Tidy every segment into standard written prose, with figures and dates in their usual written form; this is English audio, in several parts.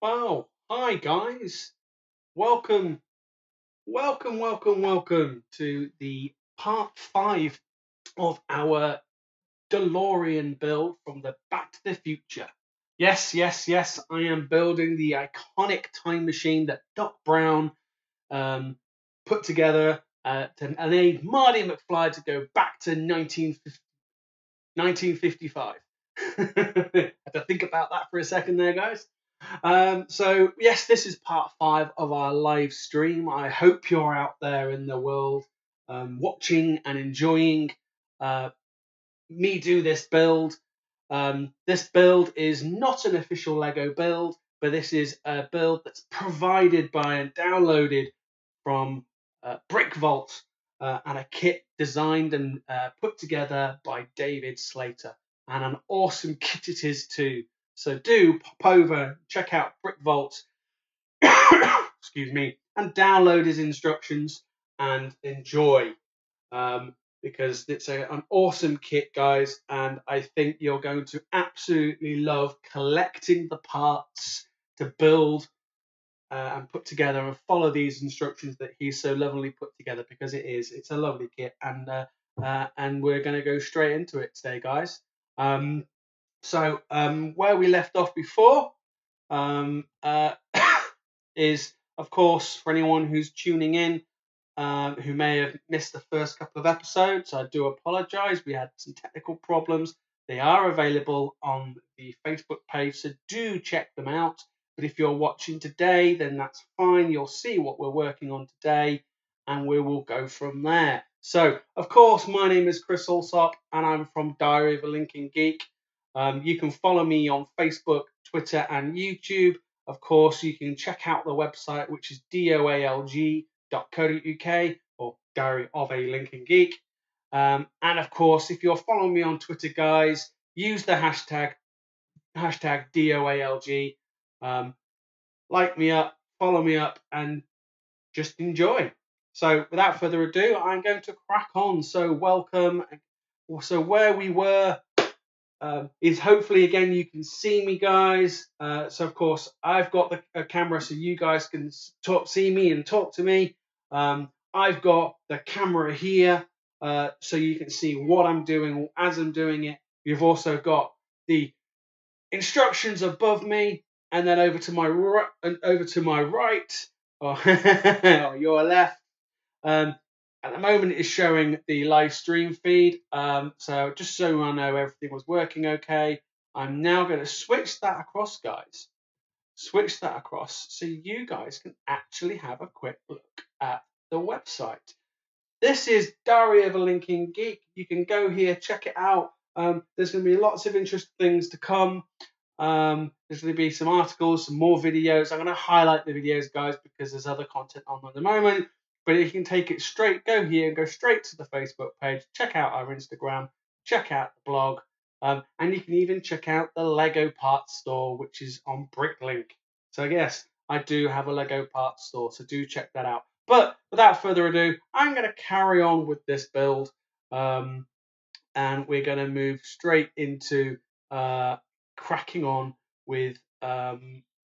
Wow. Hi, guys. Welcome, welcome to the part 5 of our DeLorean build from the Back to the Future. Yes, I am building the iconic time machine that Doc Brown um, put together to enable Marty McFly to go back to 1955. I had to think about that for a second there, guys. So yes, this is part 5 of our live stream. I hope you're out there in the world watching and enjoying uh, me do this build. This build is not an official Lego build, but this is a build that's provided by and downloaded from Brick Vault and a kit designed and put together by David Slater. And an awesome kit it is too. So do pop over, check out Brick Vault, excuse me, and download his instructions and enjoy. Because it's an awesome kit, guys, and I think you're going to absolutely love collecting the parts to build and put together and follow these instructions that he's so lovingly put together, because it's a lovely kit, and we're going to go straight into it today, guys. So where we left off before is, of course, for anyone who's tuning in, who may have missed the first couple of episodes, I do apologise. We had some technical problems. They are available on the Facebook page, so do check them out. But if you're watching today, then that's fine. You'll see what we're working on today, and we will go from there. So, of course, my name is Chris Alsop, and I'm from Diary of a Lincoln Geek. You can follow me on Facebook, Twitter, and YouTube. Of course, you can check out the website, which is doalg.co.uk, or Diary of a Lincoln Geek. And of course, if you're following me on Twitter, guys, use the hashtag DOALG. Like me up, follow me up, and just enjoy. So without further ado, I'm going to crack on. So welcome. So where we were is hopefully, again, you can see me, guys. So of course I've got the camera so you guys can see me and talk to me. I've got the camera here so you can see what I'm doing as I'm doing it. You've also got the instructions above me, and then over to my right, or your left. At the moment, it's showing the live stream feed. So just so I know everything was working okay, I'm now going to switch that across, guys. Switch that across so you guys can actually have a quick look at the website. This is Diary of a Lincoln Geek. You can go here, check it out. There's going to be lots of interesting things to come. There's going to be some articles, some more videos. I'm going to highlight the videos, guys, because there's other content on at the moment. But if you can take it straight, go here and go straight to the Facebook page. Check out our Instagram. Check out the blog. And you can even check out the Lego parts store, which is on Bricklink. So yes, I do have a Lego parts store, so do check that out. But without further ado, I'm going to carry on with this build. And we're going to move straight into cracking on with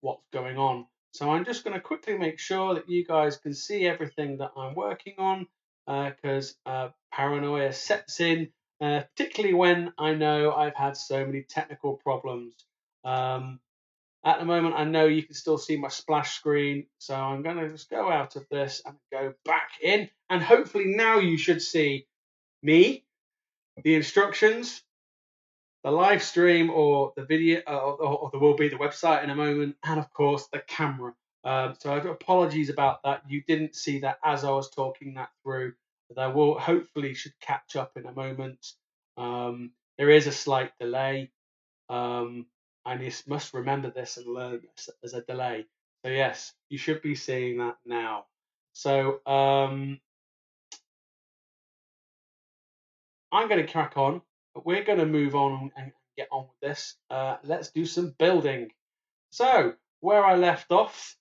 what's going on. So I'm just going to quickly make sure that you guys can see everything that I'm working on, because paranoia sets in, particularly when I know I've had so many technical problems. At the moment, I know you can still see my splash screen, so I'm going to just go out of this and go back in, and hopefully now you should see me, the instructions, the live stream, or the video, or there will be the website in a moment, and of course the camera. So I do apologies about that. You didn't see that as I was talking that through. But I will hopefully should catch up in a moment. There is a slight delay, and you must remember this and learn this. There's a delay. So yes, you should be seeing that now. So I'm going to crack on. But we're going to move on and get on with this. Let's do some building. So where I left off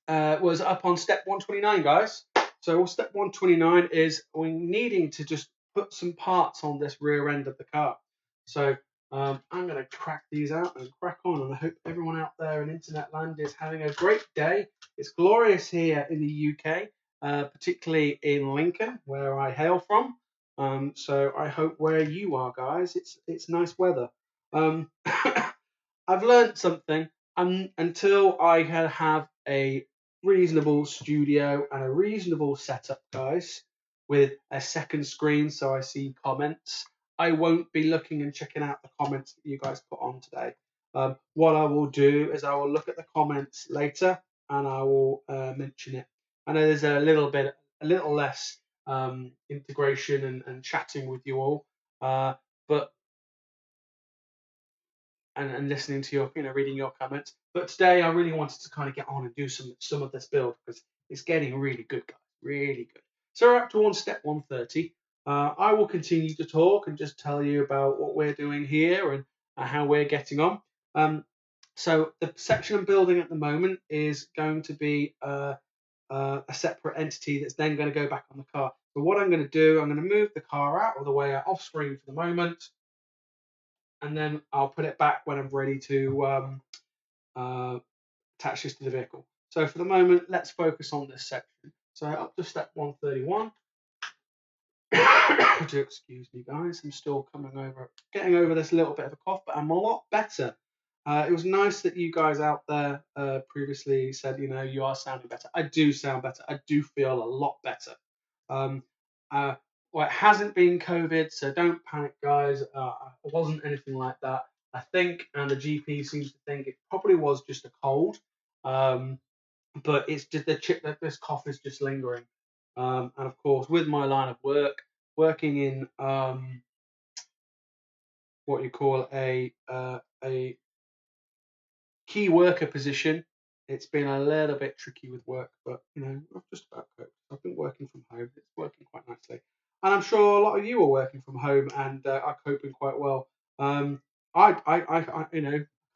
was up on step 129, guys. So step 129 is we needing to just put some parts on this rear end of the car. So I'm going to crack these out and crack on, and I hope everyone out there in internet land is having a great day. It's glorious here in the UK, particularly in Lincoln, where I hail from. So I hope where you are, guys, it's nice weather. I've learned something. Until I have a reasonable studio and a reasonable setup, guys, with a second screen so I see comments, I won't be looking and checking out the comments that you guys put on today. What I will do is I will look at the comments later and I will mention it. I know there's a little less integration and chatting with you all, but and listening to your, reading your comments. But today I really wanted to kind of get on and do some of this build because it's getting really good, guys, really good. So we're up to step 130. I will continue to talk and just tell you about what we're doing here and how we're getting on. So the section I'm building at the moment is going to be a separate entity that's then going to go back on the car. So what I'm going to do, I'm going to move the car out of the way, off screen for the moment, and then I'll put it back when I'm ready to attach this to the vehicle. So for the moment, let's focus on this section. So up to step 131. Do excuse me, guys. I'm still getting over this little bit of a cough, but I'm a lot better. It was nice that you guys out there previously said, you are sounding better. I do sound better. I do feel a lot better. Well, it hasn't been COVID, so don't panic, guys. It wasn't anything like that. I think, and the GP seems to think it probably was just a cold, but it's just that this cough is just lingering. And of course, with my line of work, working in what you call a key worker position, it's been a little bit tricky with work, but I've just about coped. I've been working from home. It's working quite nicely, and I'm sure a lot of you are working from home and are coping quite well. I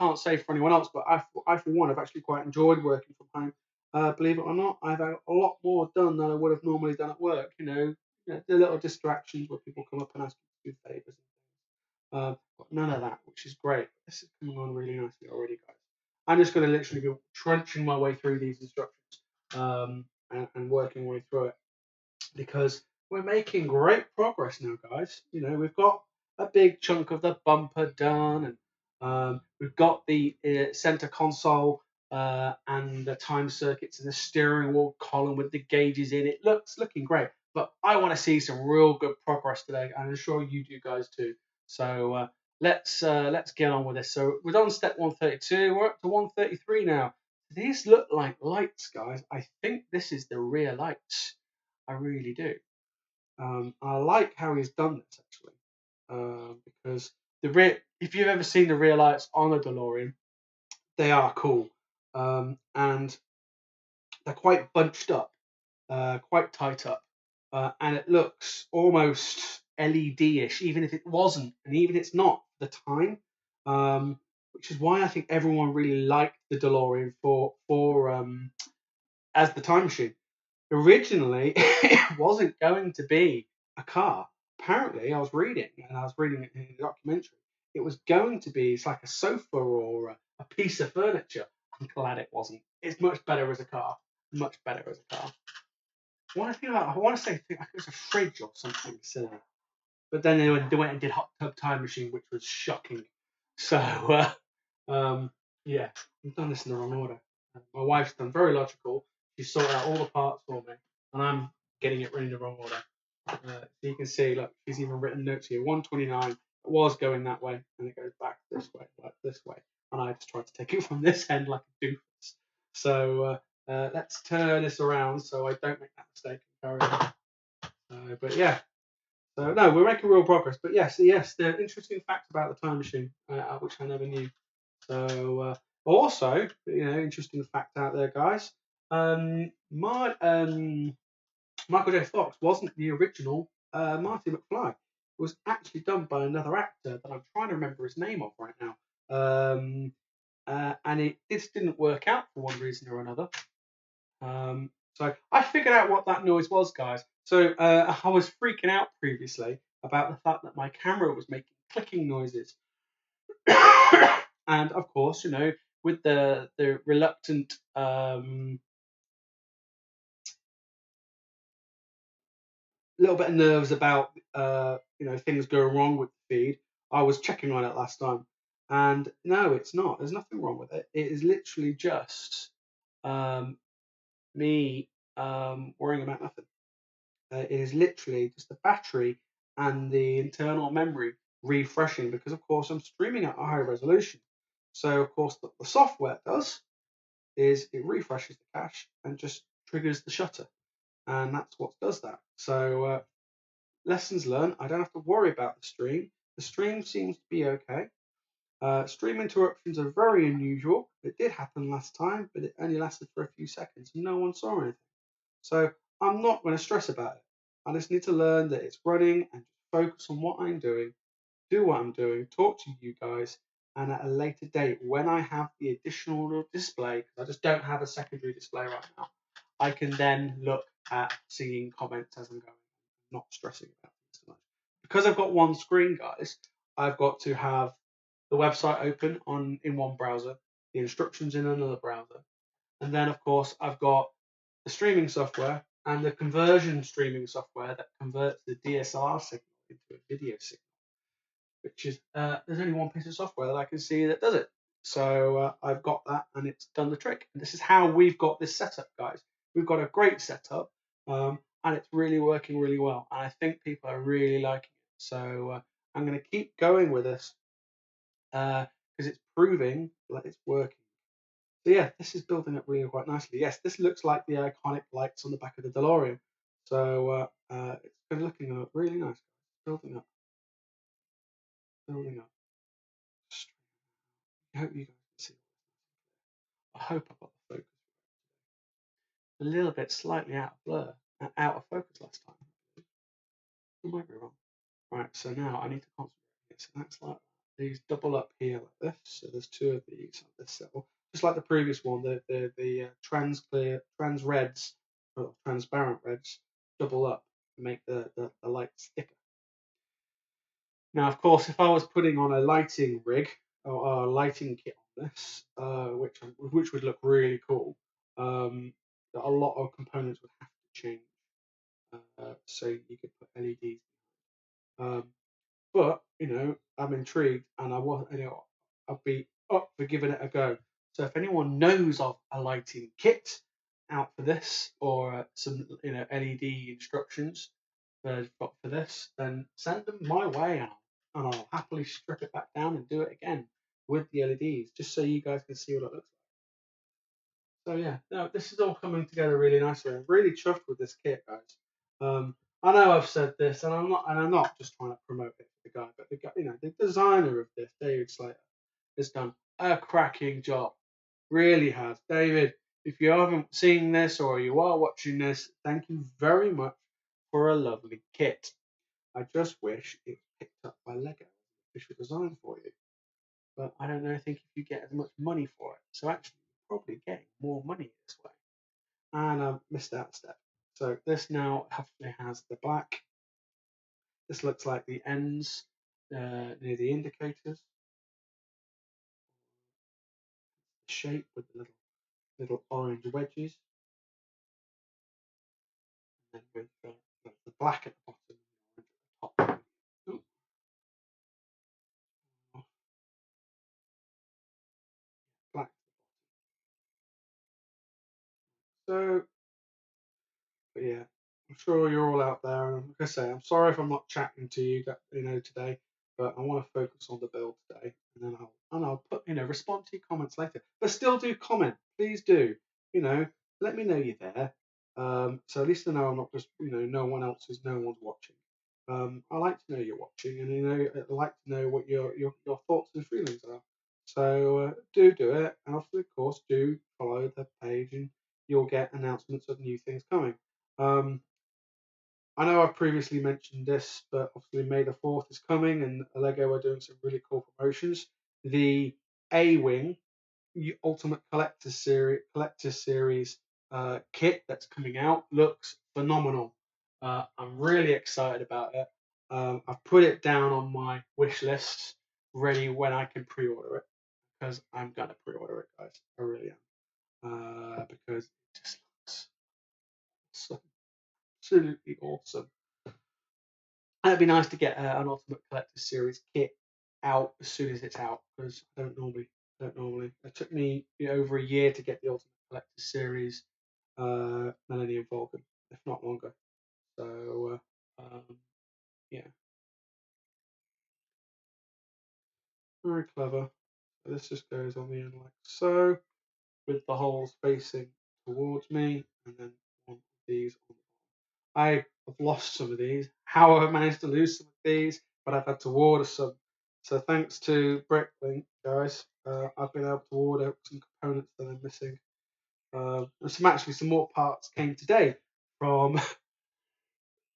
can't say for anyone else, but I for one have actually quite enjoyed working from home. Believe it or not, I've had a lot more done than I would have normally done at work. The little distractions where people come up and ask you to do favours. But none of that, which is great. This is coming on really nicely already, guys. I'm just going to literally be trunching my way through these instructions and working my way through it because we're making great progress now, guys. We've got a big chunk of the bumper done, and we've got the center console and the time circuits and the steering wheel column with the gauges in. It looking great, but I want to see some real good progress today, and I'm sure you do, guys, too. So let's get on with this. So we're on step 132. We're up to 133 now. These look like lights, guys. I think this is the rear lights. I really do. I like how he's done this actually, because if you've ever seen the rear lights on a DeLorean, they are cool, and they're quite bunched up, quite tight up, and it looks almost LED-ish, even if it wasn't, and even if it's not at the time, which is why I think everyone really liked the DeLorean for as the time machine. Originally, it wasn't going to be a car. Apparently, I was reading it in a documentary. It was going to be, it's like a sofa or a piece of furniture. I'm glad it wasn't. It's much better as a car. Much better as a car. I want to say it was a fridge or something silly. But then they went and did Hot Tub Time Machine, which was shocking. So, yeah, I've done this in the wrong order. My wife's done very logical. She sorted out all the parts for me, and I'm getting it in the wrong order. So you can see, look, she's even written notes here. 129, it was going that way, and it goes back this way, like this way. And I just tried to take it from this end like a doofus. So let's turn this around so I don't make that mistake and carry on. But yeah. So no, we're making real progress. But yes, the interesting fact about the time machine, which I never knew. So also, interesting fact out there, guys. Michael J. Fox wasn't the original Marty McFly. It was actually done by another actor that I'm trying to remember his name of right now. And this didn't work out for one reason or another. So I figured out what that noise was, guys. So I was freaking out previously about the fact that my camera was making clicking noises. And of course, with the reluctant little bit of nerves about things going wrong with the feed. I was checking on it last time, and no, it's not. There's nothing wrong with it. It is literally just me worrying about nothing. It is literally just the battery and the internal memory refreshing because, of course, I'm streaming at a high resolution. So, of course, what the software does is it refreshes the cache and just triggers the shutter, and that's what does that. So, lessons learned. I don't have to worry about the stream. The stream seems to be okay. Stream interruptions are very unusual. It did happen last time, but it only lasted for a few seconds and no one saw anything. So I'm not going to stress about it. I just need to learn that it's running and focus on what I'm doing, do what I'm doing, talk to you guys, and at a later date, when I have the additional display, because I just don't have a secondary display right now, I can then look at seeing comments as I'm going, not stressing about it so much. Because I've got one screen, guys, I've got to have the website open in one browser, the instructions in another browser, and then of course I've got the streaming software and the conversion streaming software that converts the DSLR signal into a video signal, which is there's only one piece of software that I can see that does it. So I've got that and it's done the trick. And this is how we've got this setup, guys. We've got a great setup and it's really working really well. And I think people are really liking it. So I'm going to keep going with this because it's proving that it's working. So yeah, this is building up really quite nicely. Yes, this looks like the iconic lights on the back of the DeLorean. So it's been looking really nice. Building up, building up. I hope you guys can see. I hope I've got the focus a little bit slightly out of blur, out of focus last time. I might be wrong. Right, so now I need to concentrate. So that's like these double up here like this. So there's two of these at this level, just like the previous one. The trans clear, trans reds, or transparent reds, double up to make the light thicker. Now, of course, if I was putting on a lighting rig or a lighting kit on this, which would look really cool, a lot of components would have to change. So you could put LEDs. Um, but I'm intrigued, and I'll be up for giving it a go. So if anyone knows of a lighting kit out for this, or some LED instructions for this, then send them my way, and I'll happily strip it back down and do it again with the LEDs, just so you guys can see what it looks like. So yeah, no, this is all coming together really nicely. I'm really chuffed with this kit, guys. I know I've said this, and I'm not just trying to promote it for the guy, but the guy, the designer of this, David Slater, has done a cracking job. Really has. David, if you haven't seen this or you are watching this, thank you very much for a lovely kit. I just wish it was picked up by Lego as an official design for you. But I don't know, I think if you get as much money for it. So actually, you're probably getting more money this way. And I've missed out a step. So this now hopefully has the black. This looks like the ends near the indicators. Shape with the little orange wedges. And then with the black at the bottom and the orange at the top. Ooh. Black. So, but yeah, I'm sure you're all out there. And like I say, I'm sorry if I'm not chatting to you, today, but I want to focus on the build today, and then I'll put respond to your comments later. But still do comment, please do. Let me know you're there. So at least I know I'm not just no one's watching. I like to know you're watching, and I like to know what your thoughts and feelings are. So do it, and of course do follow the page, and you'll get announcements of new things coming. I know I've previously mentioned this, but obviously May the 4th is coming, and Lego are doing some really cool promotions. The A-Wing Ultimate Collector Series kit that's coming out looks phenomenal. I'm really excited about it. I've put it down on my wish list ready when I can pre-order it, because I'm gonna pre-order it, guys. I really am, because it just looks awesome, absolutely awesome. And it'd be nice to get an Ultimate Collector Series kit out as soon as it's out, because I don't normally. It took me over a year to get the Ultimate Collector Series Millennium Falcon, if not longer. So yeah, very clever. So this just goes on the end like so, with the holes facing towards me, and then one of these on the bottom. I have lost some of these. How have I managed to lose some of these? But I've had to order some. So thanks to Bricklink, guys, I've been able to order some components that I'm missing. And some more parts came today from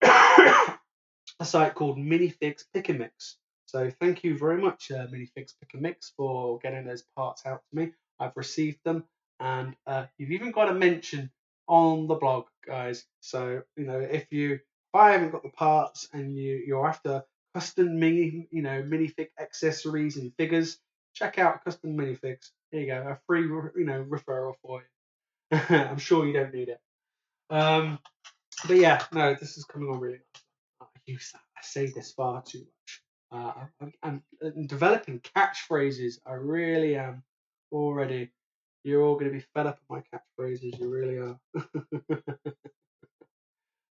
a site called Minifix Pick and Mix. So thank you very much, Minifix Pick and Mix, for getting those parts out to me. I've received them, and you've even got a mention on the blog, guys. So if I haven't got the parts and you're after custom minifig accessories and figures, check out Custom Minifigs. There you go, a free referral for you. I'm sure you don't need it. But yeah, no, this is coming on really nice. I say this far too much. I'm developing catchphrases. I really am already. You're all going to be fed up with my catchphrases. You really are.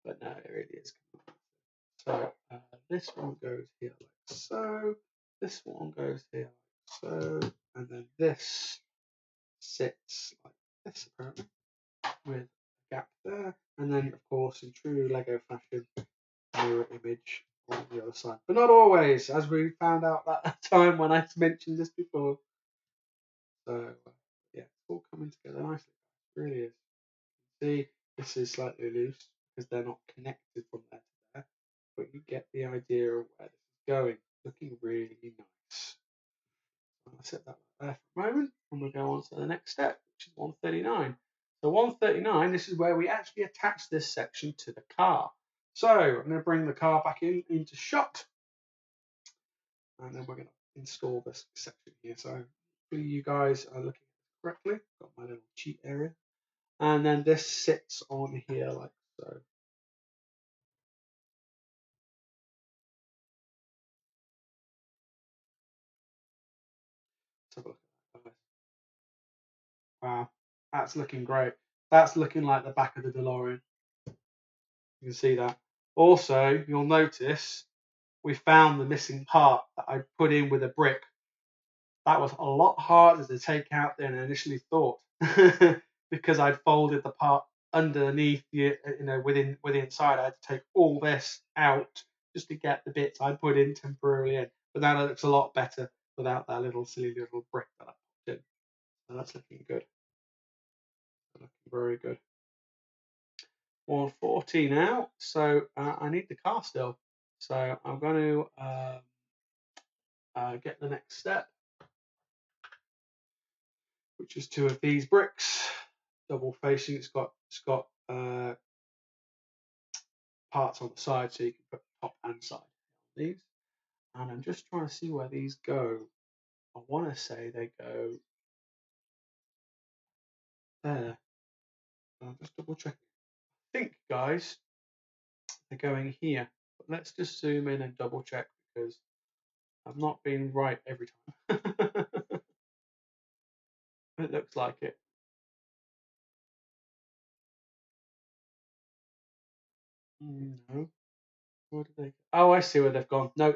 But no, it really is. So this one goes here like so. This one goes here like so. And then this sits like this apparently, with a gap there. And then, of course, in true Lego fashion, mirror image on the other side. But not always, as we found out that time when I mentioned this before. So, yeah, it's all coming together nicely. It really is. See, this is slightly loose because they're not connected from there to there. But you get the idea of where this is going. Looking really nice. I'll set that there for a moment, and we'll go on to the next step, which is 139. So 139, this is where we actually attach this section to the car. So I'm going to bring the car back into shot, and then we're going to install this section here. So hopefully you guys are looking at it correctly. Got my little cheat area, and then this sits on here like so. Let's have a look at that. Wow, that's looking great. That's looking like the back of the DeLorean. You can see that. Also, you'll notice we found the missing part that I put in with a brick. That was a lot harder to take out than I initially thought because I'd folded the part underneath with the inside. I had to take all this out just to get the bits I put in temporarily in. But now it looks a lot better without that silly little brick that I put in. So that's looking good. Looking very good. 140 now. So I need the car still. So I'm going to get the next step, which is two of these bricks, double facing. It's got parts on the side, so you can put top and side on these. And I'm just trying to see where these go. I want to say they go there. I'll just double check. I think, guys, they're going here. But let's just zoom in and double check because I've not been right every time. It looks like it. No. Where did they? Oh, I see where they've gone. No,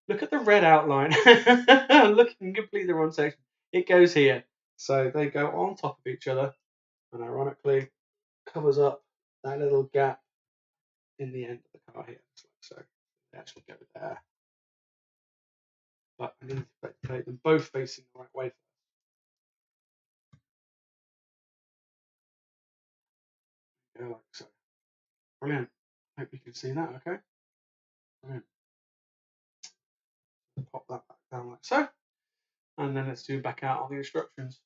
look at the red outline. I'm looking completely the wrong section. It goes here. So they go on top of each other and ironically covers up that little gap in the end of the car here. So they actually go there. But I need to plate them both facing the right way. Go like so. Brilliant. Hope you can see that, okay? Brilliant. Pop that back down like so. And then let's zoom back out on the instructions.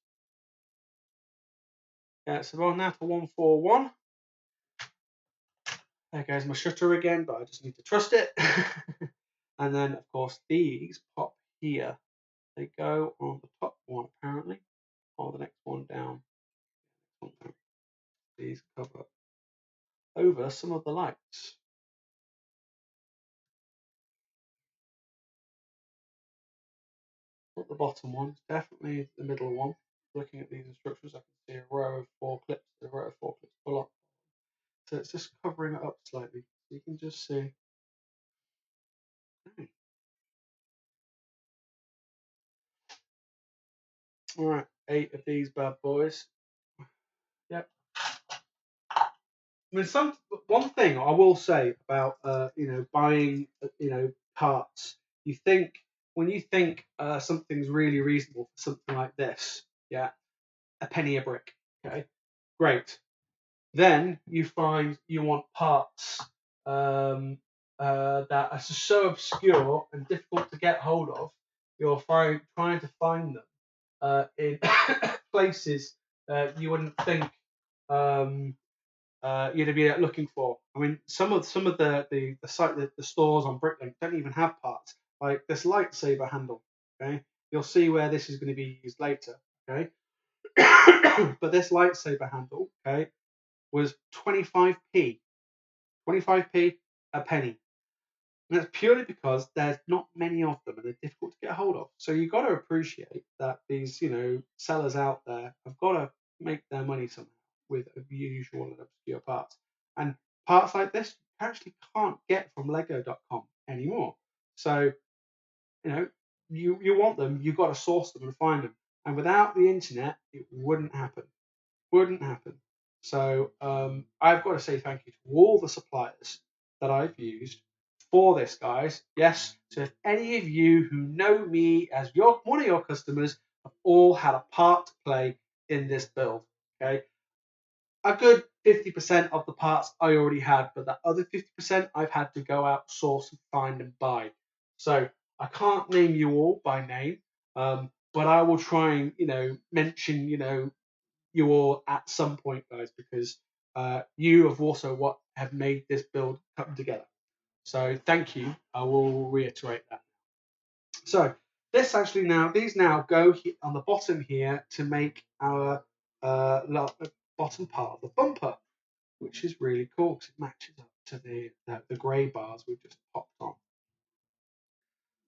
Yeah, so we're on now to 141. There goes my shutter again, but I just need to trust it. And then, of course, these pop here they go on the top one apparently, or the next one down. These cover over some of the lights. Not the bottom one, definitely the middle one. Looking at these instructions, I can see a row of 4 clips, pull up. So it's just covering it up slightly. So you can just see. All right, 8 of these bad boys. Yep. I mean, one thing I will say about buying parts, you think when you think something's really reasonable for something like this, yeah, a penny a brick, okay, great. Then you find you want parts that are so obscure and difficult to get hold of. You're trying to find them in places you wouldn't think you'd be looking for. I mean, some of the stores on Bricklink don't even have parts. Like this lightsaber handle. Okay, you'll see where this is going to be used later. Okay, but this lightsaber handle, okay, was 25p, 25p a penny. And that's purely because there's not many of them and they're difficult to get hold of. So you've got to appreciate that these, sellers out there have got to make their money somehow with unusual and obscure parts. And parts like this you actually can't get from Lego.com anymore. So, you want them, you've got to source them and find them. And without the internet, it wouldn't happen. Wouldn't happen. So I've got to say thank you to all the suppliers that I've used for this, guys. Yes. So if any of you who know me as one of your customers have all had a part to play in this build, okay? A good 50% of the parts I already had, but that other 50% I've had to go out, source, and find and buy. So I can't name you all by name, but I will try and mention you all at some point, guys, because you have also have made this build come together. So thank you. I will reiterate that. So these now go on the bottom here to make our bottom part of the bumper, which is really cool because it matches up to the grey bars we've just popped on.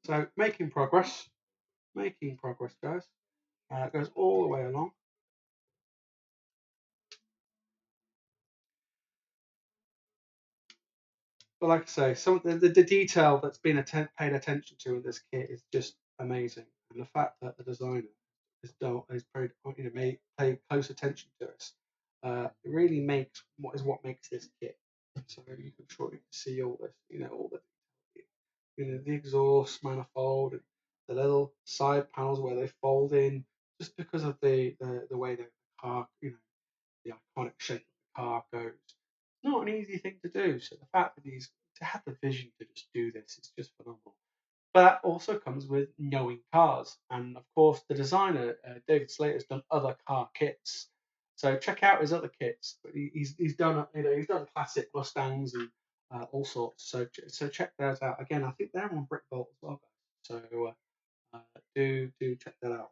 So making progress, guys. It goes all the way along. But like I say, some of the detail that's been paid attention to in this kit is just amazing, and the fact that the designer has paid close attention to us, it really makes what makes this kit. So you can see all this, all the exhaust manifold and the little side panels where they fold in, just because of the way the car, the iconic shape of the car goes. It's not an easy thing to do. So the fact that he's to have the vision to just do this is just phenomenal. But that also comes with knowing cars, and of course the designer David Slater has done other car kits. So check out his other kits. But he's done he's done classic Mustangs and all sorts. So check those out. Again, I think they're on Brickbolt as well, guys. So do check that out.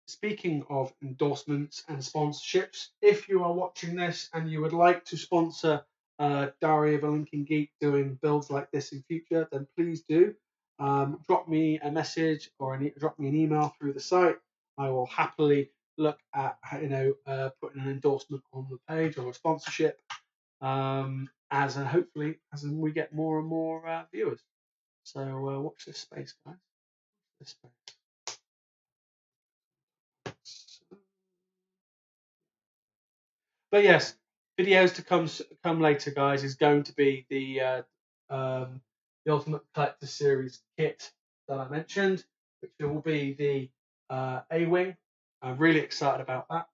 Speaking of endorsements and sponsorships, if you are watching this and you would like to sponsor Diary of a Lincoln Geek doing builds like this in future, then please do. Drop me a message or drop me an email through the site. I will happily look at putting an endorsement on the page or a sponsorship hopefully as we get more and more viewers. So watch this space, guys. This space. But yes, videos to come later, guys, is going to be the Ultimate Collector Series kit that I mentioned, which will be the A-Wing. I'm really excited about that.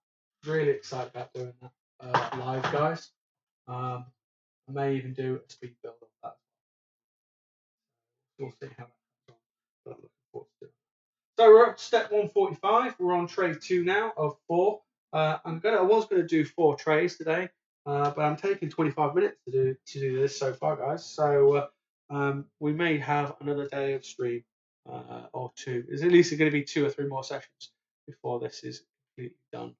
Really excited about doing that live, guys. I may even do a speed build of that. We'll see how that comes on. But I'm looking forward to it. So we're up to step 145. We're on tray 2 now of 4. I was going to do 4 trays today, but I'm taking 25 minutes to do this so far, guys. So we may have another day of stream or two. There's at least going to be 2 or 3 more sessions before this is completely done.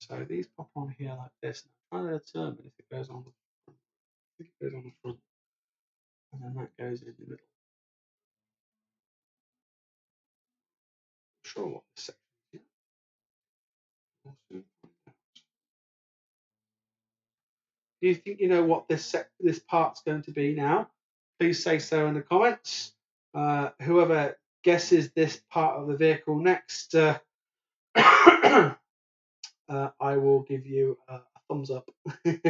So these pop on here like this. I'm trying to determine if it goes on the front. I think it goes on the front, and then that goes in the middle. I'm sure what this section is. Do you think you know what this part's going to be now? Please say so in the comments. Whoever guesses this part of the vehicle next, I will give you a thumbs up and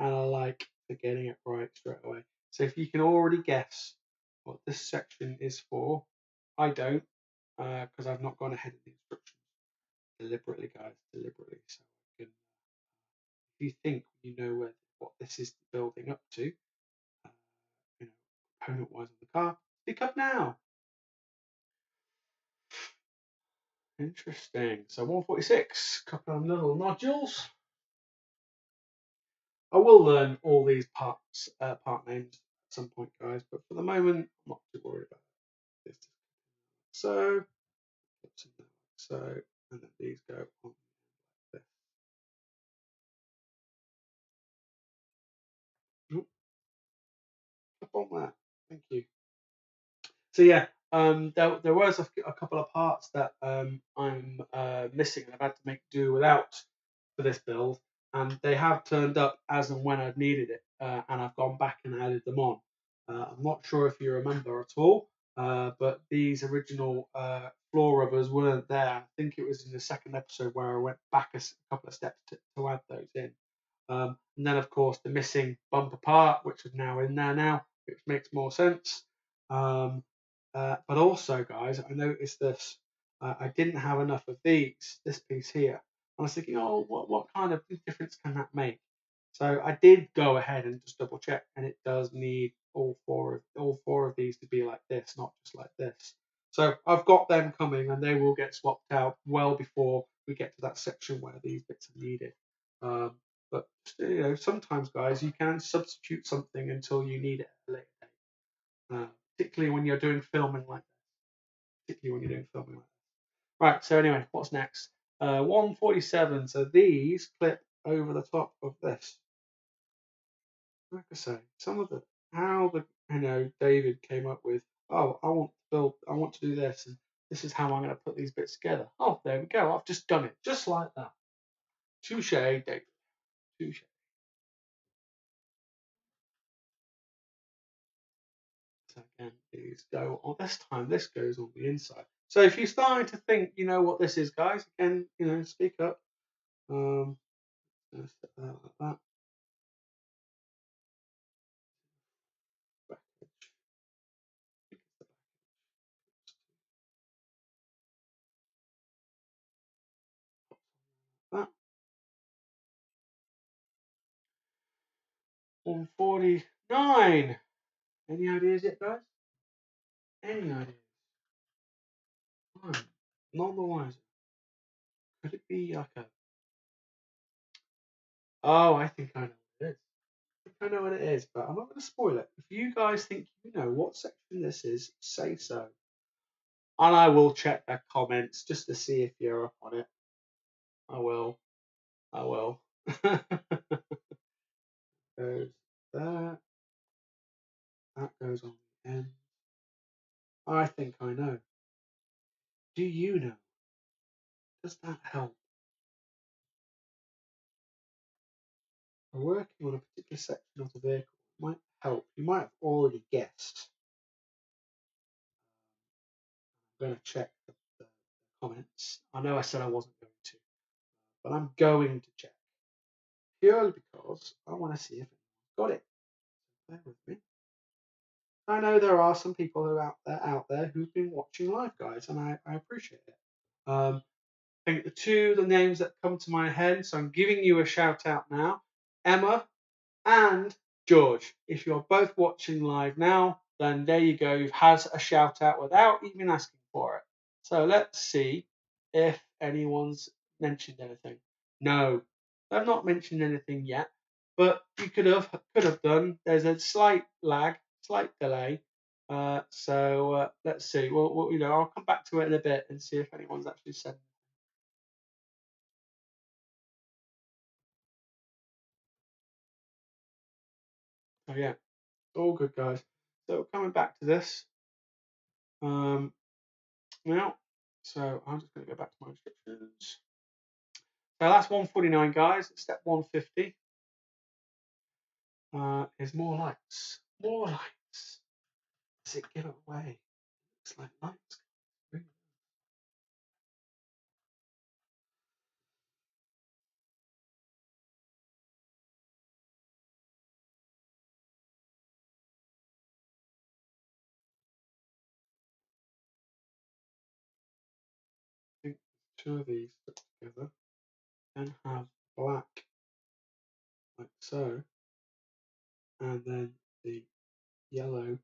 a like for getting it right straight away. So if you can already guess what this section is for, I don't, because I've not gone ahead of the instructions deliberately, guys, deliberately. So if you think you know what this is building up to, component-wise of the car, speak up now. Interesting. So 146, couple of little nodules. I will learn all these part names at some point, guys, but for the moment, I'm not too worried about this. So, and then these go on this. Up on that. Thank you. So yeah, there was a couple of parts that I'm missing and I've had to make do without for this build, and they have turned up as and when I've needed it, and I've gone back and added them on. I'm not sure if you remember at all, but these original floor rubbers weren't there. I think it was in the second episode where I went back a couple of steps to add those in. And then, of course, the missing bumper part, which is now in there now, which makes more sense. But also, guys, I noticed this. I didn't have enough of this piece here. I was thinking, oh, what kind of difference can that make? So I did go ahead and just double check, and it does need all four of these to be like this, not just like this. So I've got them coming, and they will get swapped out well before we get to that section where these bits are needed. But sometimes, guys, you can substitute something until you need it at a later date. Particularly when you're doing filming like this. Right, so anyway, what's next? 147. So these clip over the top of this. Like I say, David came up with, oh, I want to do this, and this is how I'm going to put these bits together. Oh, there we go. I've just done it, just like that. Touche, David. Touche. So again, these go on. This time, this goes on the inside. So if you're starting to think, you know what this is, guys, again, speak up. Set that like that. That. 149. Any ideas yet, guys? Any ideas? None the wiser. Could it be like a... Oh, I think I know what it is. I know what it is, but I'm not going to spoil it. If you guys think you know what section this is, say so. And I will check their comments just to see if you're up on it. I will. Goes there. That goes on the end. I think I know. Do you know? Does that help? We're working on a particular section of the vehicle. It might help. You might have already guessed. I'm going to check the comments. I know I said I wasn't going to, but I'm going to check. Purely because I want to see if anyone's got it. Bear with me. I know there are some people who are out there who've been watching live, guys, and I appreciate it. I think the names that come to my head, so I'm giving you a shout out now, Emma and George. If you're both watching live now, then there you go. You've had a shout out without even asking for it. So let's see if anyone's mentioned anything. No, I've not mentioned anything yet. but you could have done. There's a slight lag, slight delay. So let's see. Well, I'll come back to it in a bit and see if anyone's actually said. Oh yeah, all good, guys. So coming back to this, now, so I'm just going to go back to my instructions. So that's 149, guys. Step 150 is more lights. More lights. Does it give it away? Looks like lights. I think two of these put together and have black like so, and then the yellow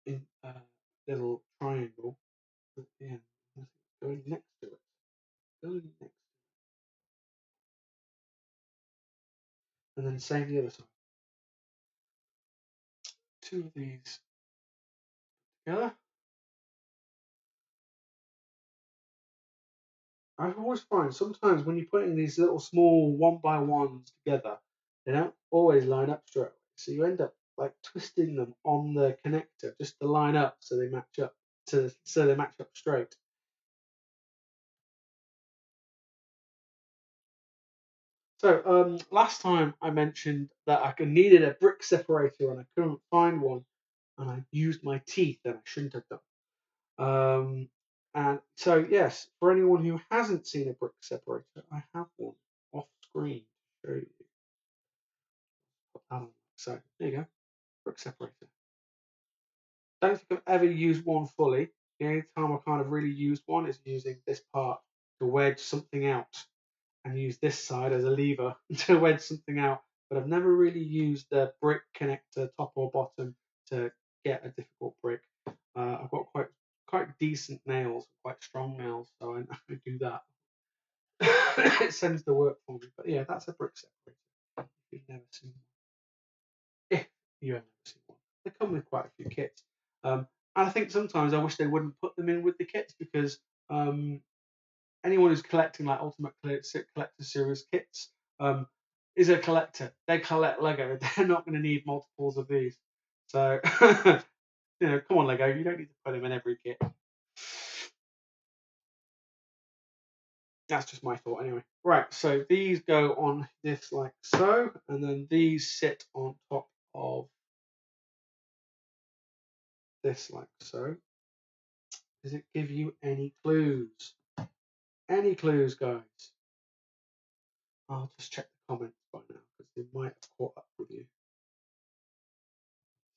in little triangle at the end, going next to it. Going next, and then same the other side. Two of these together. I always find sometimes when you're putting these little small one by ones together, they don't always line up straight away. So you end up like twisting them on the connector just to line up so they match up so they match up straight. So last time I mentioned that I needed a brick separator and I couldn't find one, and I used my teeth and I shouldn't have done. And so yes, for anyone who hasn't seen a brick separator, I have one off screen to show you. Put that on. So there you go, brick separator. Don't think I've ever used one fully. The only time I kind of really used one is using this part to wedge something out, and use this side as a lever to wedge something out. But I've never really used the brick connector, top or bottom, to get a difficult brick. I've got quite decent nails, quite strong nails, so I do that. It sends the work for me. But yeah, that's a brick separator. If you've never seen one, if you have never seen one, they come with quite a few kits. And I think sometimes I wish they wouldn't put them in with the kits because anyone who's collecting like Ultimate Collector Series kits is a collector. They collect Lego. They're not going to need multiples of these. So, come on, Lego. You don't need to put them in every kit. That's just my thought anyway. Right, so these go on this like so, and then these sit on top of this like so. Does it give you any clues? Any clues, guys? I'll just check the comments by now because they might have caught up with you.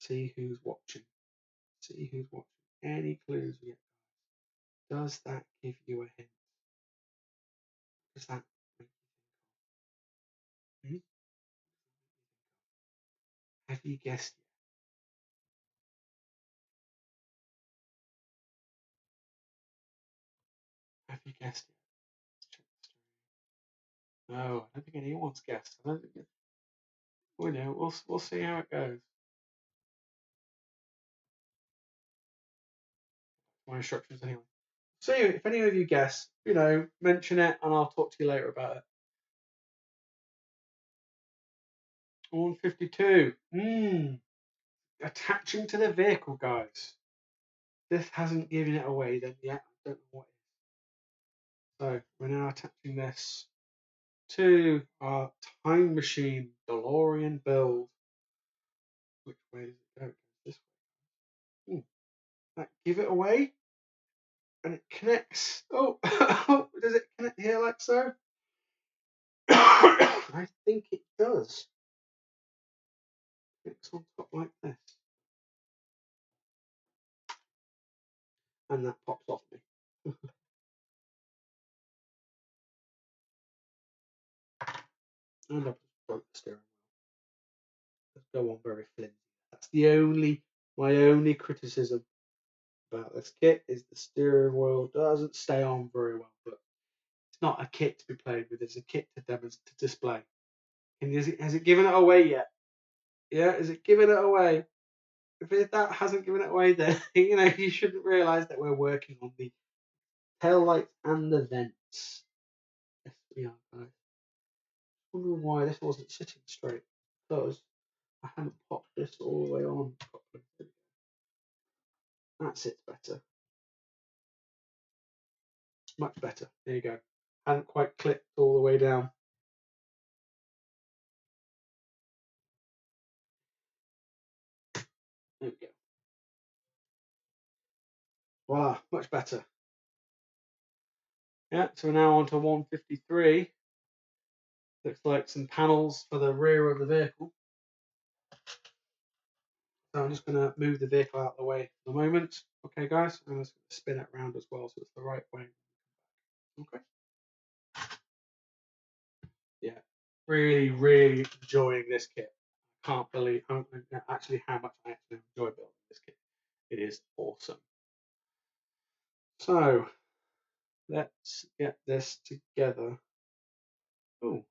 See who's watching. See who's watching. Any clues yet? Does that give you a hint? Does that make you think of? Have you guessed yet? Have you guessed yet? No, I don't think anyone's guessed. I don't think it, we know. We'll see how it goes. My instructions anyway. See if any of you guess. Mention it, and I'll talk to you later about it. 152. Attaching to the vehicle, guys. This hasn't given it away then yet. I don't know what it is. So we're now attaching this to our time machine DeLorean build. Which way does it go? This way. That give it away, and it connects. Oh, does it connect here like so? I think it does. Connects on top like this, and that pops off me. And I've just broke the steering wheel. Let's go on very flimsy. That's my only criticism about this kit is the steering wheel doesn't stay on very well, but it's not a kit to be played with, it's a kit to display. And has it given it away yet? Yeah, is it giving it away? That hasn't given it away, then you shouldn't realise that we're working on the tail lights and the vents. Yes, we are, guys. I wonder why this wasn't sitting straight, because I haven't popped this all the way on properly. That sits better. Much better. There you go. Hadn't quite clipped all the way down. There we go. Voila, much better. Yeah, so we're now on to 153. Looks like some panels for the rear of the vehicle. So I'm just going to move the vehicle out of the way for the moment. Okay, guys, I'm just going to spin it around as well so it's the right way. Okay. Yeah, really, really enjoying this kit. Can't believe actually how much I actually enjoy building this kit. It is awesome. So let's get this together. Oh,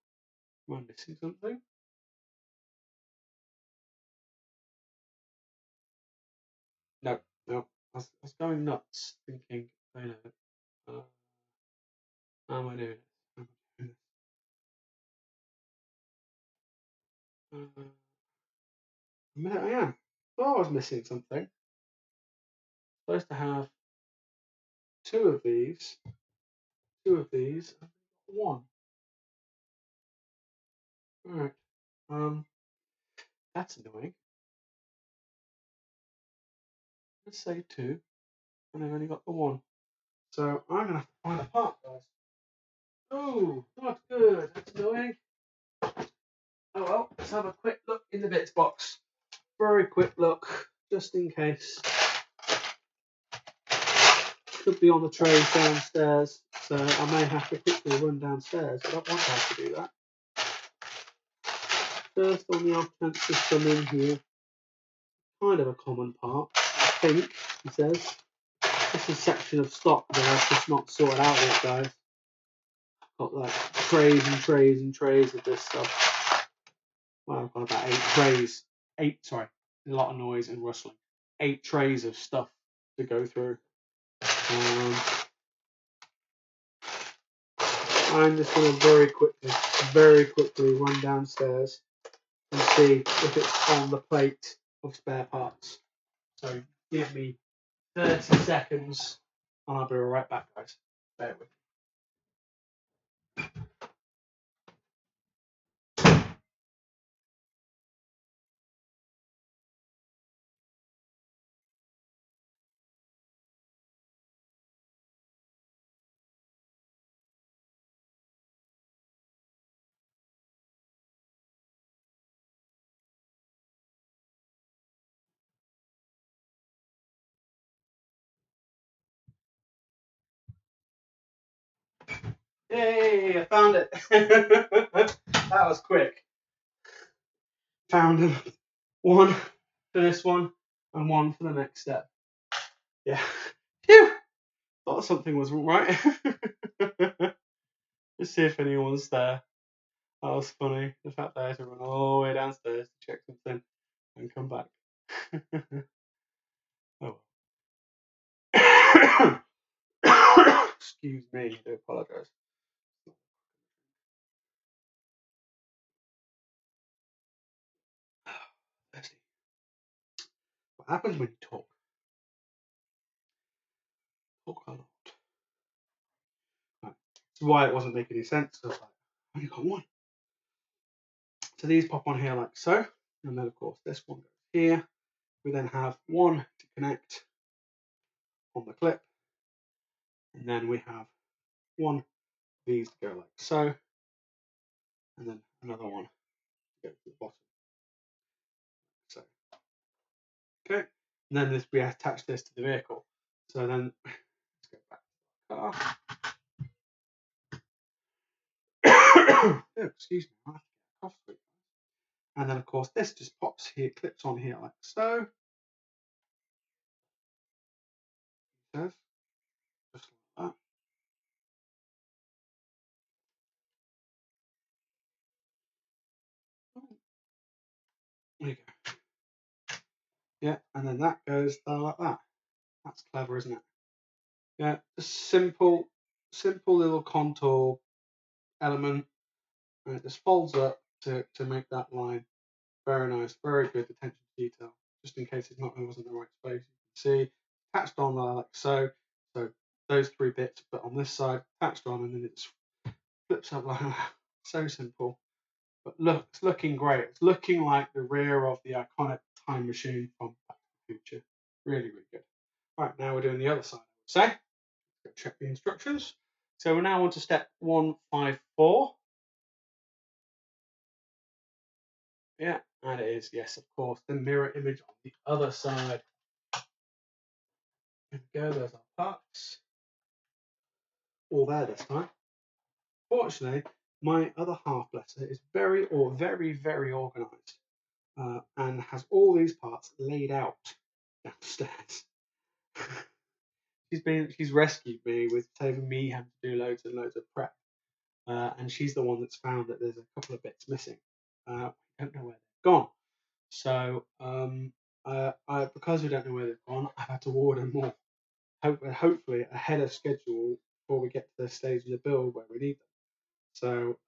am I missing something? No, no. I was going nuts thinking, I know. How am I doing it? How am I doing it? I am. Oh, I was missing something. Supposed to have two of these, one. Alright. That's annoying. Let's say two, and I've only got the one. So I'm gonna have to find a part, guys. Oh, not good. That's annoying. Oh well, let's have a quick look in the bits box. Very quick look, just in case. Could be on the tray downstairs, so I may have to quickly run downstairs. I don't want to have to do that. First, on the off chance there's some in here. Kind of a common part, I think, he says. This is a section of stock that I've just not sorted out yet, guys. Got like trays and trays and trays of this stuff. Well, I've got about 8 trays. 8, sorry, a lot of noise and rustling. 8 trays of stuff to go through. I'm just going to very quickly run downstairs and see if it's on the plate of spare parts. So give me 30 seconds and I'll be right back, guys. Bear with me. Yay, I found it. That was quick. Found them. One for this one and one for the next step. Yeah. Phew. Thought something wasn't right. Let's see if anyone's there. That was funny. The fact that I had to run all the way downstairs to check something and come back. Oh. Excuse me, I do apologise. What happens when you talk? Talk a lot. Right. This is why it wasn't making any sense. I was like, I've only got one. So these pop on here like so. And then, of course, this one goes here. We then have one to connect on the clip. And then we have one of these to go like so. And then another one to go to the bottom. So, okay. And then we attach this to the vehicle. So then, let's go back to the car. Oh, excuse me, I have to get a cough through. And then, of course, this just pops here, clips on here like so. Just like that. There you go. Yeah, and then that goes there like that. That's clever, isn't it? Yeah, just simple little contour element, and it just folds up to make that line. Very nice, very good attention to detail. Just in case it wasn't the right space, you can see attached on there like so. So those three bits, but on this side attached on, and then it just flips up like that. So simple, but look, it's looking great. It's looking like the rear of the iconic time machine from Back to the Future. Really, really good. All right, now we're doing the other side. I would say. Let's go check the instructions. So we're now on to step 154. Yeah, and it is, yes, of course, the mirror image on the other side. There we go, there's our parts. All there this time. Fortunately, my other half, bless her, is very organised and has all these parts laid out downstairs. She's rescued me with saving me having to do loads and loads of prep. And she's the one that's found that there's a couple of bits missing. I don't know where they've gone. So because we don't know where they've gone, I've had to order more. Hopefully ahead of schedule before we get to the stage of the build where we need them. So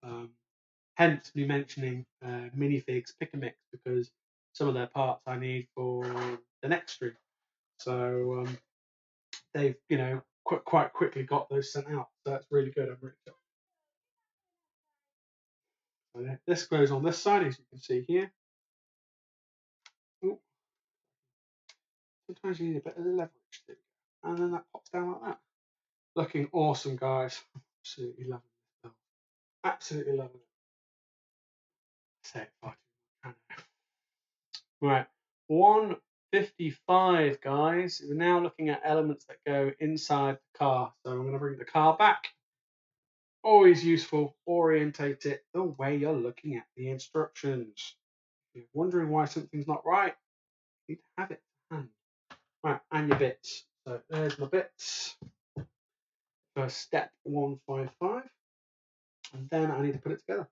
hence me mentioning minifigs pick a mix, because some of their parts I need for the next stream. So they've quite quickly got those sent out. So that's really good. I'm really excited. So this goes on this side, as you can see here. Ooh. Sometimes you need a bit of leverage too. And then that pops down like that. Looking awesome, guys. Absolutely loving it. Absolutely loving it. Say it far too much. Right. 155, guys. We're now looking at elements that go inside the car. So I'm going to bring the car back. Always useful. Orientate it the way you're looking at the instructions. If you're wondering why something's not right, you need to have it to hand. Right, and your bits. So there's my bits for step 155. And then I need to put it together.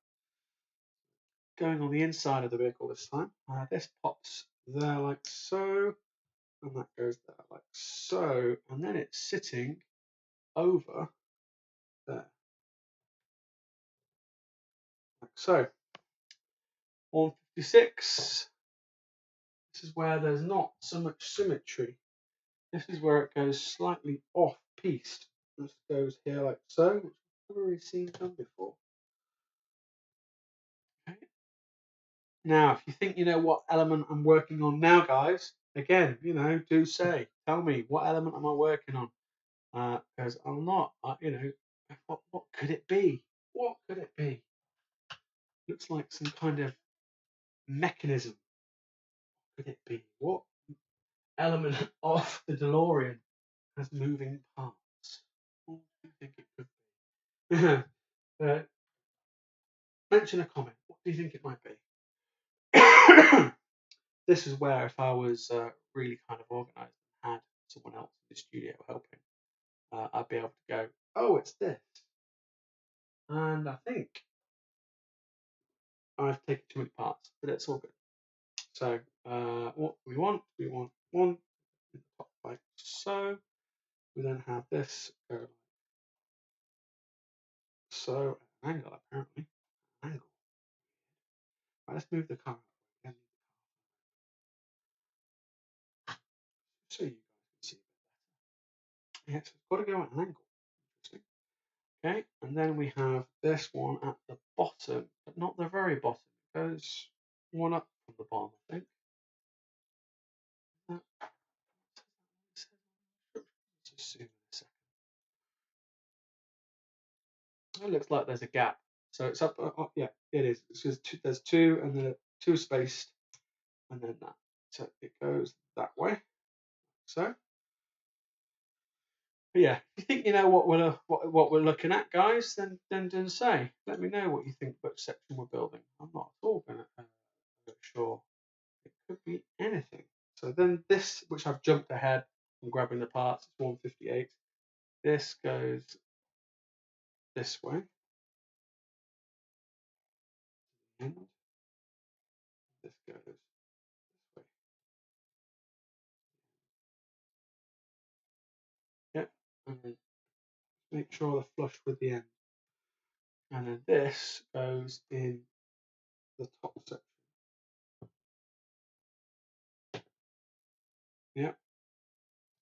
Going on the inside of the vehicle this time. This pops there like so. And that goes there like so. And then it's sitting over there. Like so. 156. This is where there's not so much symmetry. This is where it goes slightly off piste. This goes here like so, which I've already seen done before. Okay. Now, if you think you know what element I'm working on now, guys, again, do say, tell me, what element am I working on? Because I'm not, what could it be? What could it be? Looks like some kind of mechanism. What could it be? What element of the DeLorean has moving parts? What do you think it could be? Mention a comment. What do you think it might be? This is where, if I was really kind of organised and had someone else in the studio helping, I'd be able to go, oh, it's this. And I think I've taken too many parts, but it's all good. So what do we want? We want one in the top like so. We then have this go like so, an angle apparently. Angle. Right, let's move the car out so you guys can see it better. Yes, it's got to go at an angle. Interesting. Okay, and then we have this one at the bottom, but not the very bottom. It goes one up from the bottom, I think. Let's just zoom in a second. It looks like there's a gap. So it's up, yeah, it is. It's just there's two, and then two spaced, and then that. So it goes that way. So, but yeah, if you think you know what we're looking at, guys, then say. Let me know what you think about the section we're building. I'm not at all gonna sure. It could be anything. So then this, which I've jumped ahead and grabbing the parts, it's 158. This goes this way. And this goes and then make sure they're flush with the end. And then this goes in the top section. Yep.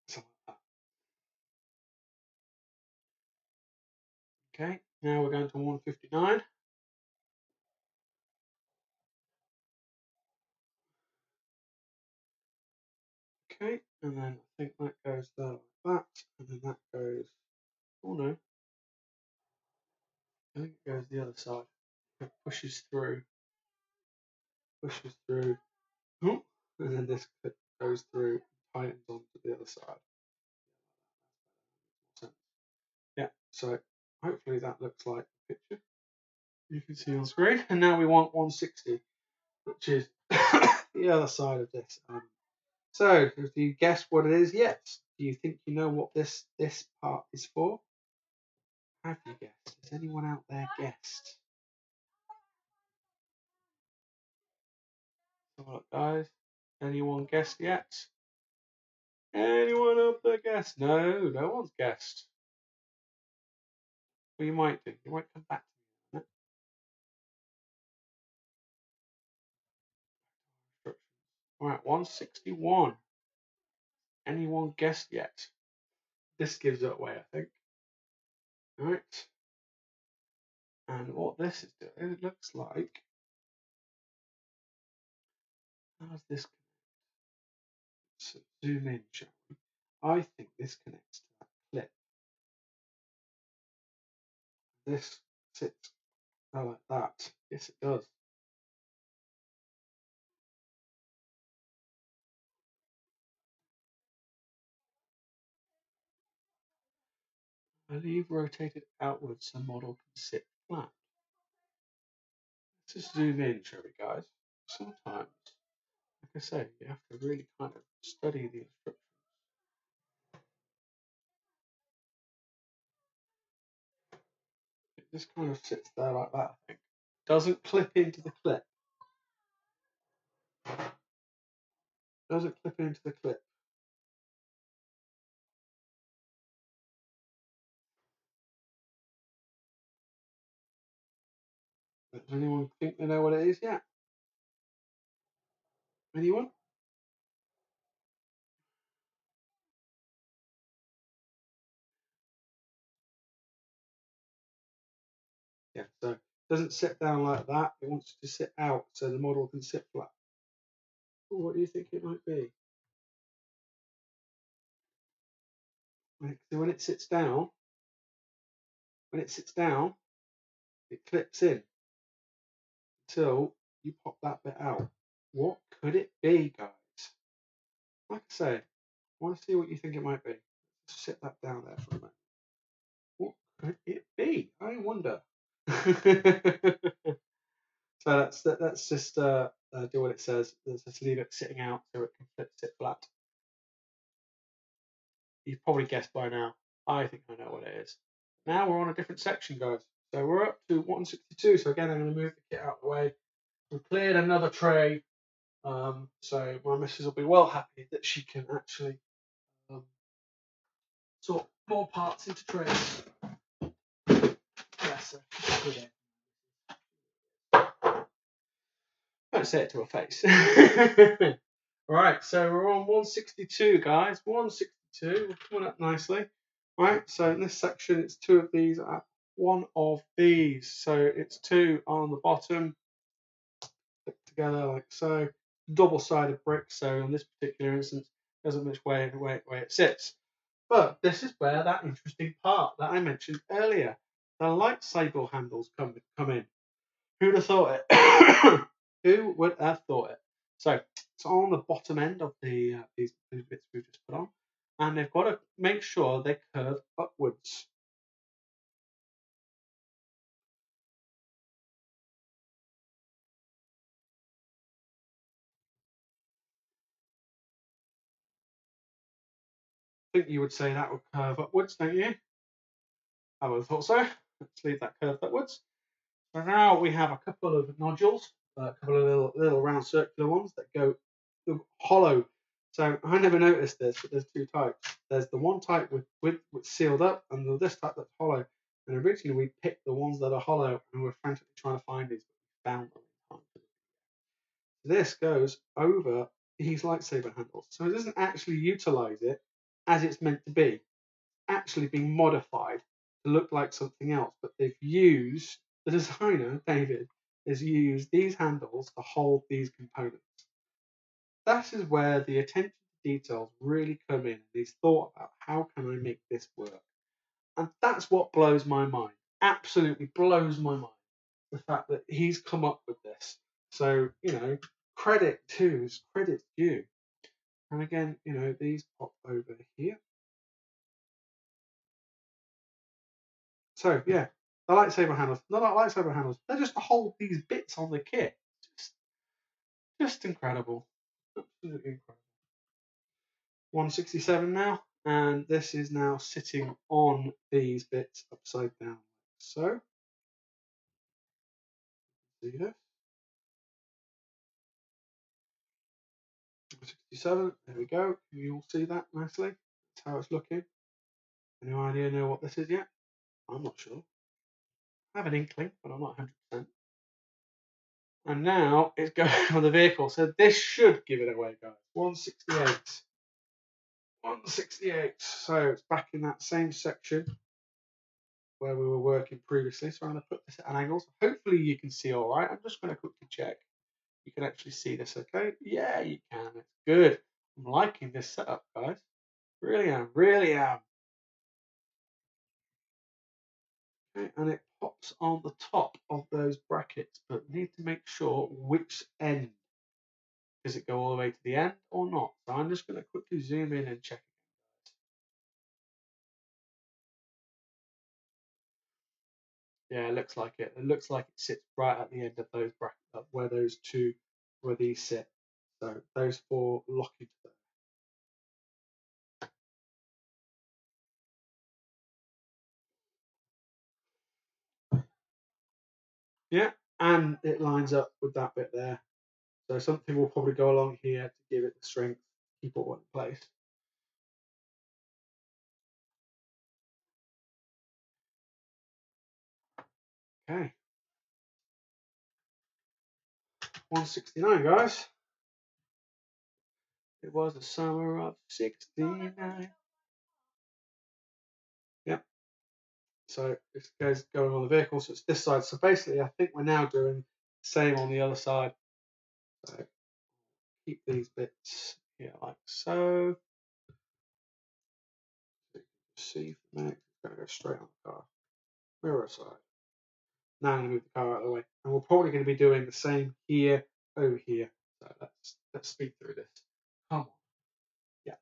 Something like that. Okay, now we're going to 159. Okay, and then I think that goes there like that, and then that goes, oh no, I think it goes the other side. It pushes through, oh, and then this goes through, tightens onto the other side. Yeah, so hopefully that looks like the picture you can see on screen. And now we want 160, which is the other side of this. So, do you guess what it is yet? Do you think you know what this part is for? Have you guessed? Has anyone out there guessed? Come on, guys. Anyone guessed yet? Anyone up there guessed? No, no one's guessed. Well, you might do. You might come back to me. All right, 161. Anyone guessed yet? This gives it away, I think. All right. And what this is doing, it looks like. How's this? So zoom in, shall we? I think this connects to that clip. This sits like that. Yes, it does. I leave rotated outwards so model can sit flat. Let's just zoom in, shall we, guys? Sometimes, like I say, you have to really kind of study the instructions. It just kind of sits there like that, I think. Doesn't clip into the clip. Doesn't clip into the clip. Does anyone think they know what it is yet? Anyone? Yeah, so it doesn't sit down like that. It wants to sit out so the model can sit flat. Ooh, what do you think it might be? So when it sits down, it clips in until you pop that bit out. What could it be, guys? Like I say, I want to see what you think it might be. Just sit that down there for a minute. What could it be? I wonder. So let's just do what it says. Let's just leave it sitting out so it can sit flat. You've probably guessed by now. I think I know what it is. Now we're on a different section, guys. So we're up to 162. So again, I'm going to move the kit out of the way. We've cleared another tray. So my missus will be well happy that she can actually sort more parts into trays. Bless her. Don't say it to her face. Right, so we're on 162, guys. 162. We're coming up nicely. Right, so in this section, it's two of these, one of these. So it's two on the bottom, click together like so. Double-sided brick, so in this particular instance, doesn't much way it sits. But this is where that interesting part that I mentioned earlier, the lightsaber handles come in. Who'd have thought it? Who would have thought it? So it's on the bottom end of these bits we've just put on, and they've got to make sure they curve upwards. I think you would say that would curve upwards, don't you? I would have thought so. Let's leave that curved upwards. So now we have a couple of nodules, a couple of little round circular ones that go hollow So I never noticed this, but there's two types. There's the one type with sealed up, and this type that's hollow. And originally we picked the ones that are hollow, and we're frantically trying to find these, but we found them. This goes over these lightsaber handles, so it doesn't actually utilize it as it's meant to be. It's actually being modified to look like something else, but they've used the designer David has used these handles to hold these components. That is where the attention to details really come in. He's thought about how can I make this work, and that's what blows my mind. Absolutely blows my mind. The fact that he's come up with this. So credit to is credit due. And again, these pop over here. So yeah, the lightsaber handles. Not like lightsaber handles. They're just to hold these bits on the kit. Just incredible. Absolutely incredible. 167 now, and this is now sitting on these bits upside down. So, see this? 167, there we go. Can you all see that nicely? That's how it's looking. Any idea know what this is yet? I'm not sure. I have an inkling, but I'm not 100%. And now it's going on the vehicle, so this should give it away, guys. 168. 168. So it's back in that same section where we were working previously. So I'm going to put this at an angle. So hopefully you can see all right. I'm just going to quickly check. You can actually see this, okay? Yeah, you can. It's good. I'm liking this setup, guys. Really am. Really am. Okay, and it pops on the top of those brackets, but need to make sure which end. Does it go all the way to the end or not? So I'm just going to quickly zoom in and check. Yeah, it looks like it. It looks like it sits right at the end of those brackets, where those two, where these sit. So those four lock into them. Yeah, and it lines up with that bit there. So something will probably go along here to give it the strength, keep it all in place. Okay. 169, guys. It was the summer of 69. Yep. So this goes going on the vehicle, so it's this side. So basically, I think we're now doing the same on the other side. So keep these bits here like so. See for a minute, it's going to go straight on the car. Mirror side. Now I'm going to move the car out of the way. And we're probably going to be doing the same here, over here. So let's speed through this. Come on. Yeah.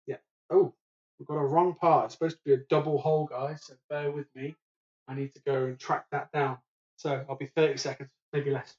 Yeah. Oh, we've got a wrong part. It's supposed to be a double hole, guys, so bear with me. I need to go and track that down. So I'll be 30 seconds, maybe less.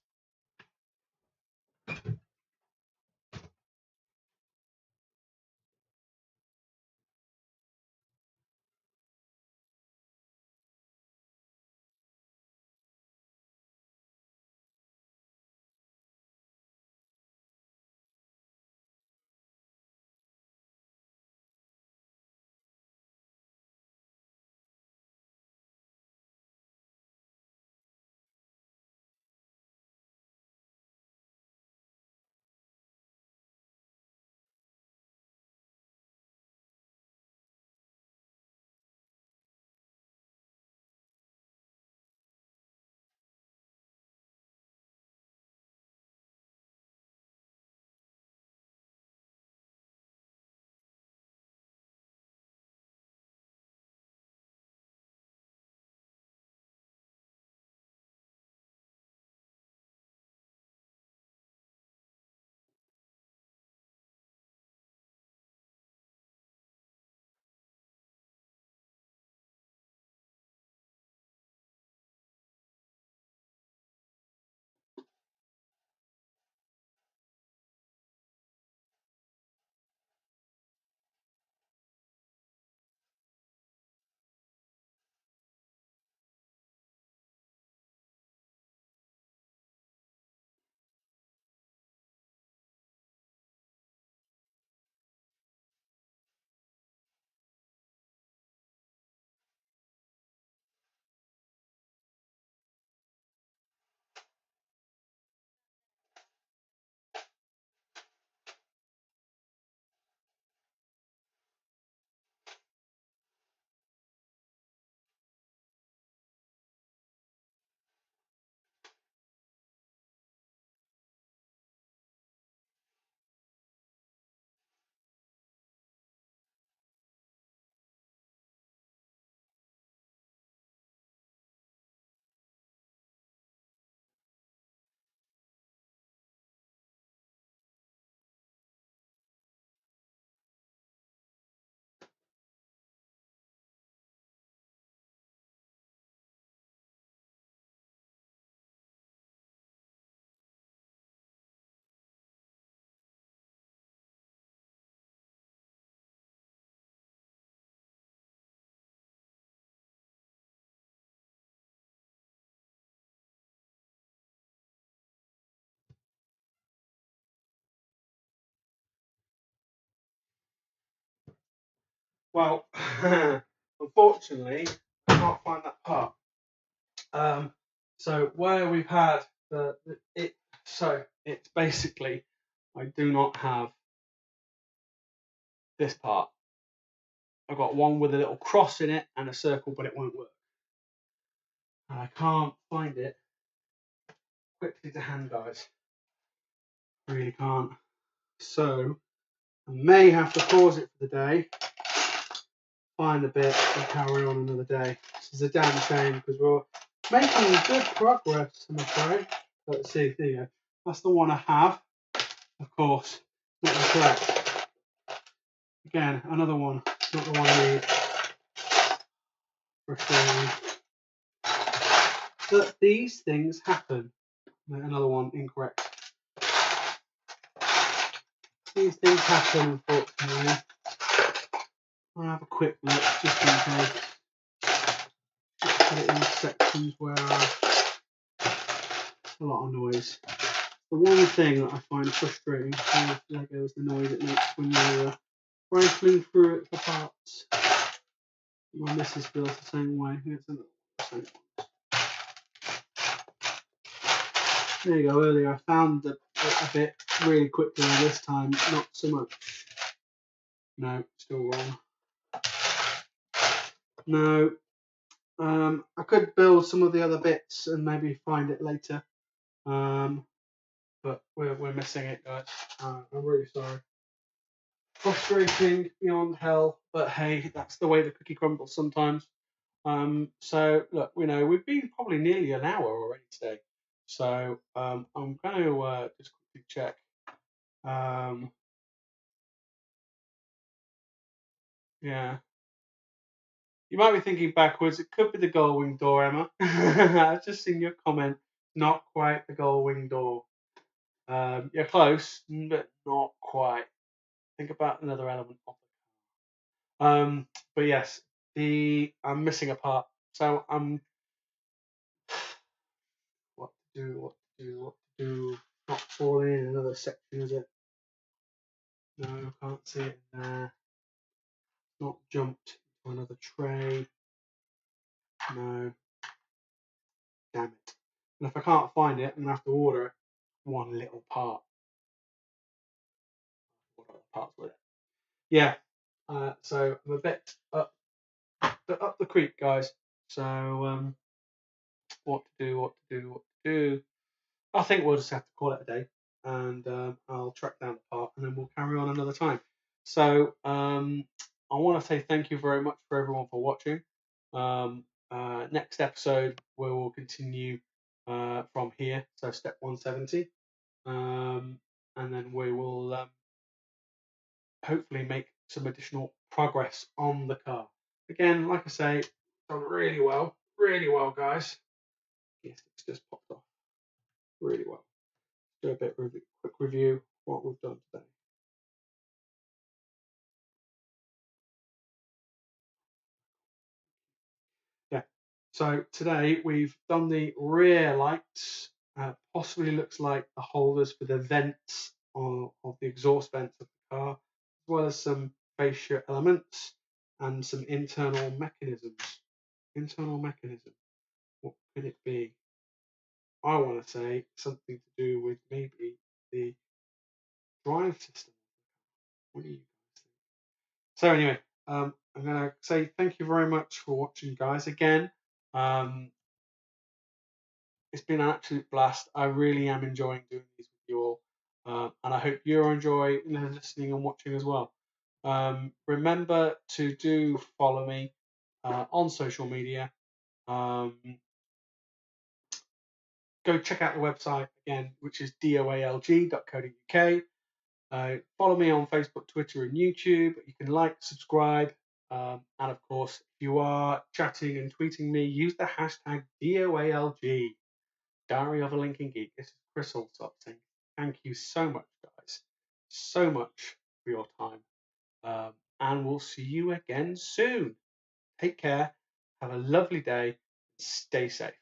Well, unfortunately, I can't find that part. So where we've had it's basically I do not have this part. I've got one with a little cross in it and a circle, but it won't work. And I can't find it quickly to hand, guys. Really can't. So I may have to pause it for the day, find a bit, and carry on another day. This is a damn shame because we're making good progress, I'm afraid. Let's see, there you go. That's the one I have. Of course, not the correct. Again, another one, not the one I need. Frustrating. But these things happen. Another one incorrect. These things happen, unfortunately. I'll have a quick look just in case. Put it in sections where a lot of noise. The one thing that I find frustrating with Lego is the noise it makes when you're rifling through it for parts. My missus feels the same way. There you go. Earlier I found a bit really quickly, this time not so much. No, still wrong. No. I could build some of the other bits and maybe find it later. But we're missing it, guys. I'm really sorry. Frustrating beyond hell, but hey, that's the way the cookie crumbles sometimes. So look, we've been probably nearly an hour already today. So I'm going to just quickly check. Yeah. You might be thinking backwards. It could be the gull wing door, Emma. I've just seen your comment. Not quite the gull wing door. You're close, but not quite. Think about another element of it. But yes, I'm missing a part. So I'm what to do. Not falling in another section, is it? No, I can't see it in there. Not jumped to another tray. No. Damn it. And if I can't find it, I'm gonna have to order one little part. What other parts with it? Yeah. So I'm a bit up the creek, guys. So what to do? I think we'll just have to call it a day, and I'll track down the part, and then we'll carry on another time. So I want to say thank you very much for everyone for watching. Next episode we will continue from here, so step 170, and then we will hopefully make some additional progress on the car. Again, like I say, done really well, guys. Yes, it's just popped off really well. Do a quick review of what we've done today. Yeah. So today we've done the rear lights. Possibly looks like the holders for the vents of the exhaust vents of the car, as well as some fascia elements and some internal mechanisms. Internal mechanism. What could it be? I want to say something to do with maybe the drive system. What do you guys think? So anyway, I'm going to say thank you very much for watching, guys. Again, it's been an absolute blast. I really am enjoying doing these with you all, and I hope you're enjoying listening and watching as well. Remember to do follow me on social media. Go check out the website again, which is doalg.co.uk. Follow me on Facebook, Twitter, and YouTube. You can like, subscribe, and of course, if you are chatting and tweeting me, use the hashtag DOALG, Diary of a Lincoln Geek. This is Chris Allsop saying thank you so much, guys, so much for your time, and we'll see you again soon. Take care, have a lovely day, stay safe.